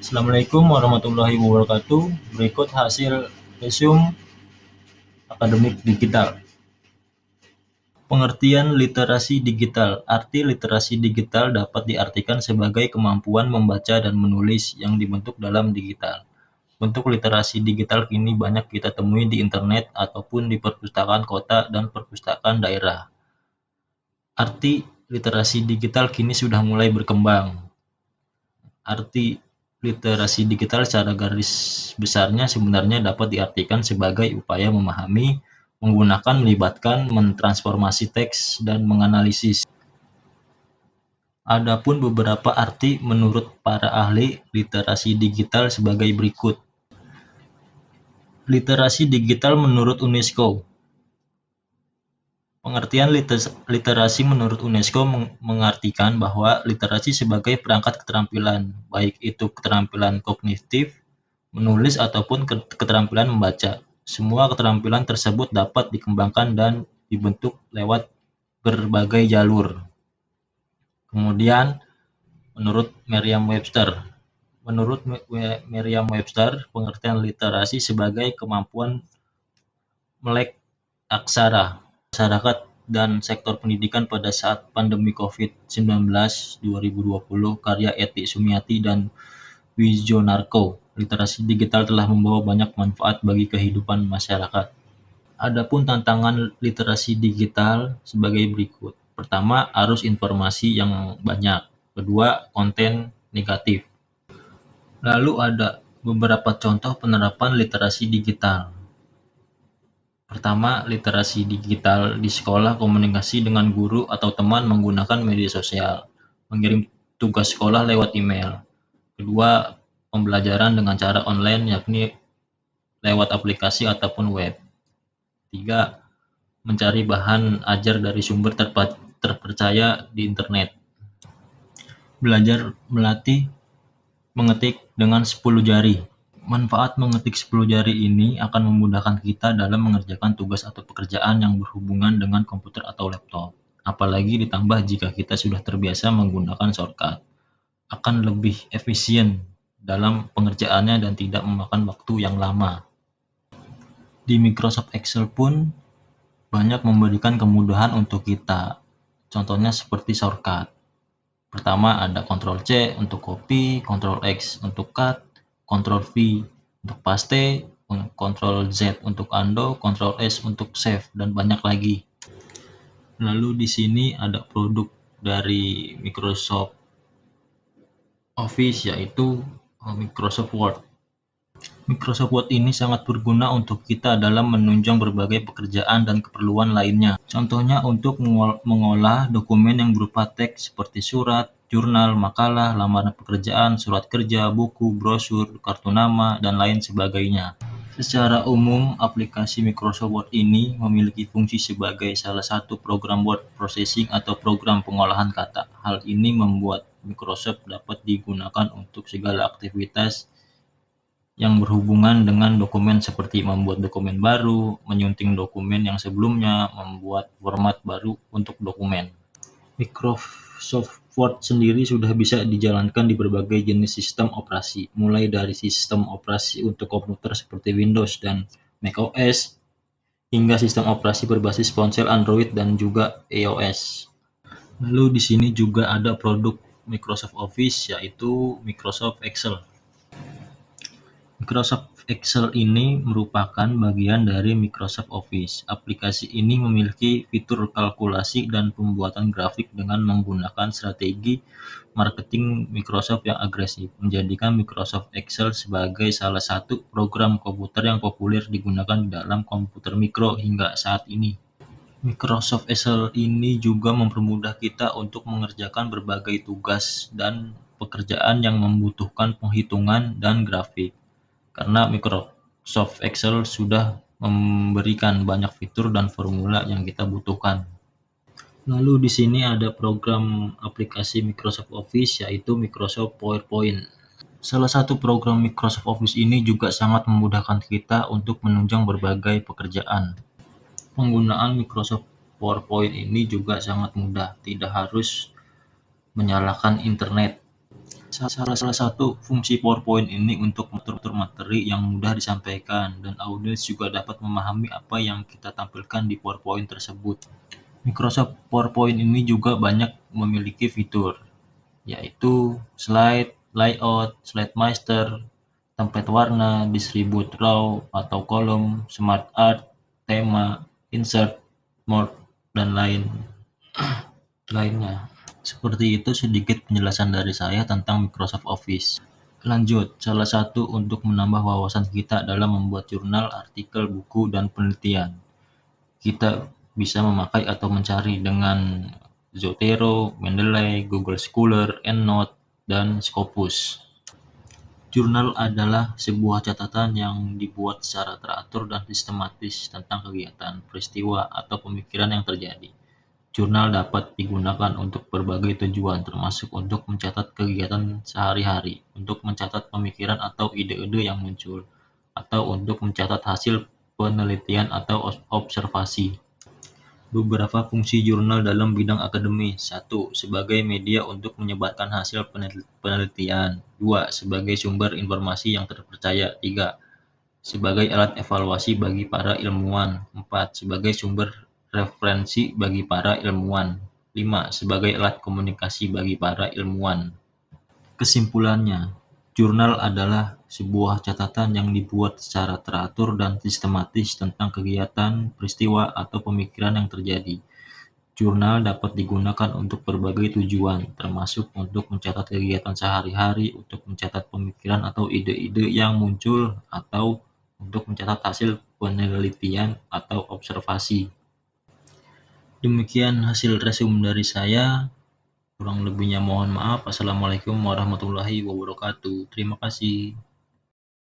Assalamualaikum warahmatullahi wabarakatuh. Berikut hasil resume akademik digital. Pengertian literasi digital. Arti literasi digital dapat diartikan sebagai kemampuan membaca dan menulis yang dibentuk dalam digital. Bentuk literasi digital kini banyak kita temui di internet ataupun di perpustakaan kota dan perpustakaan daerah. Arti literasi digital kini sudah mulai berkembang. Arti literasi digital secara garis besarnya sebenarnya dapat diartikan sebagai upaya memahami, menggunakan, melibatkan, mentransformasi teks, dan menganalisis. Adapun beberapa arti menurut para ahli literasi digital sebagai berikut. Literasi digital menurut UNESCO. Pengertian literasi menurut UNESCO mengartikan bahwa literasi sebagai perangkat keterampilan, baik itu keterampilan kognitif, menulis, ataupun keterampilan membaca. Semua keterampilan tersebut dapat dikembangkan dan dibentuk lewat berbagai jalur. Kemudian, menurut Merriam-Webster. Menurut Merriam-Webster, pengertian literasi sebagai kemampuan melek aksara masyarakat dan sektor pendidikan pada saat pandemi COVID-19 2020, karya Eti Sumiati dan Wijonarko. Literasi digital telah membawa banyak manfaat bagi kehidupan masyarakat. Adapun tantangan literasi digital sebagai berikut. Pertama, arus informasi yang banyak. Kedua, konten negatif. Lalu ada beberapa contoh penerapan literasi digital. Pertama, literasi digital di sekolah, komunikasi dengan guru atau teman menggunakan media sosial, mengirim tugas sekolah lewat email. Kedua, pembelajaran dengan cara online, yakni lewat aplikasi ataupun web. Tiga, mencari bahan ajar dari sumber terpercaya di internet. Belajar melatih mengetik dengan 10 jari. Manfaat mengetik 10 jari ini akan memudahkan kita dalam mengerjakan tugas atau pekerjaan yang berhubungan dengan komputer atau laptop. Apalagi ditambah jika kita sudah terbiasa menggunakan shortcut. Akan lebih efisien dalam pengerjaannya dan tidak memakan waktu yang lama. Di Microsoft Excel pun banyak memberikan kemudahan untuk kita. Contohnya seperti shortcut. Pertama ada Ctrl+C untuk copy, Ctrl+X untuk cut, Ctrl+V untuk paste, Ctrl+Z untuk undo, Ctrl+S untuk save, dan banyak lagi. Lalu di sini ada produk dari Microsoft Office, yaitu Microsoft Word. Microsoft Word ini sangat berguna untuk kita dalam menunjang berbagai pekerjaan dan keperluan lainnya. Contohnya untuk mengolah dokumen yang berupa teks seperti surat, jurnal, makalah, lamaran pekerjaan, surat kerja, buku, brosur, kartu nama, dan lain sebagainya. Secara umum, aplikasi Microsoft Word ini memiliki fungsi sebagai salah satu program word processing atau program pengolahan kata. Hal ini membuat Microsoft dapat digunakan untuk segala aktivitas yang berhubungan dengan dokumen seperti membuat dokumen baru, menyunting dokumen yang sebelumnya, membuat format baru untuk dokumen. Microsoft Word sendiri sudah bisa dijalankan di berbagai jenis sistem operasi, mulai dari sistem operasi untuk komputer seperti Windows dan macOS, hingga sistem operasi berbasis ponsel Android dan juga iOS. Lalu di sini juga ada produk Microsoft Office, yaitu Microsoft Excel. Microsoft Excel ini merupakan bagian dari Microsoft Office. Aplikasi ini memiliki fitur kalkulasi dan pembuatan grafik dengan menggunakan strategi marketing Microsoft yang agresif, menjadikan Microsoft Excel sebagai salah satu program komputer yang populer digunakan dalam komputer mikro hingga saat ini. Microsoft Excel ini juga mempermudah kita untuk mengerjakan berbagai tugas dan pekerjaan yang membutuhkan penghitungan dan grafik. Karena Microsoft Excel sudah memberikan banyak fitur dan formula yang kita butuhkan. Lalu di sini ada program aplikasi Microsoft Office, yaitu Microsoft PowerPoint. Salah satu program Microsoft Office ini juga sangat memudahkan kita untuk menunjang berbagai pekerjaan. Penggunaan Microsoft PowerPoint ini juga sangat mudah, tidak harus menyalakan internet. Salah satu fungsi PowerPoint ini untuk mengatur materi yang mudah disampaikan dan audiens juga dapat memahami apa yang kita tampilkan di PowerPoint tersebut. Microsoft PowerPoint ini juga banyak memiliki fitur, yaitu slide, layout, slide master, template warna, distribute row atau kolom, smart art, tema, insert, more, dan lainnya. Seperti itu sedikit penjelasan dari saya tentang Microsoft Office. Lanjut, salah satu untuk menambah wawasan kita adalah membuat jurnal, artikel, buku, dan penelitian. Kita bisa memakai atau mencari dengan Zotero, Mendeley, Google Scholar, EndNote, dan Scopus. Jurnal adalah sebuah catatan yang dibuat secara teratur dan sistematis tentang kegiatan, peristiwa, atau pemikiran yang terjadi. Jurnal dapat digunakan untuk berbagai tujuan, termasuk untuk mencatat kegiatan sehari-hari, untuk mencatat pemikiran atau ide-ide yang muncul, atau untuk mencatat hasil penelitian atau observasi. Beberapa fungsi jurnal dalam bidang akademis. 1. Sebagai media untuk menyebarkan hasil penelitian. 2. Sebagai sumber informasi yang terpercaya. 3. Sebagai alat evaluasi bagi para ilmuwan. 4. Sebagai sumber referensi bagi para ilmuwan. 5. Sebagai alat komunikasi bagi para ilmuwan. Kesimpulannya, jurnal adalah sebuah catatan yang dibuat secara teratur dan sistematis tentang kegiatan, peristiwa, atau pemikiran yang terjadi. Jurnal dapat digunakan untuk berbagai tujuan, termasuk untuk mencatat kegiatan sehari-hari, untuk mencatat pemikiran atau ide-ide yang muncul, atau untuk mencatat hasil penelitian atau observasi. Demikian hasil resume dari saya. Kurang lebihnya mohon maaf. Assalamualaikum warahmatullahi wabarakatuh. Terima kasih.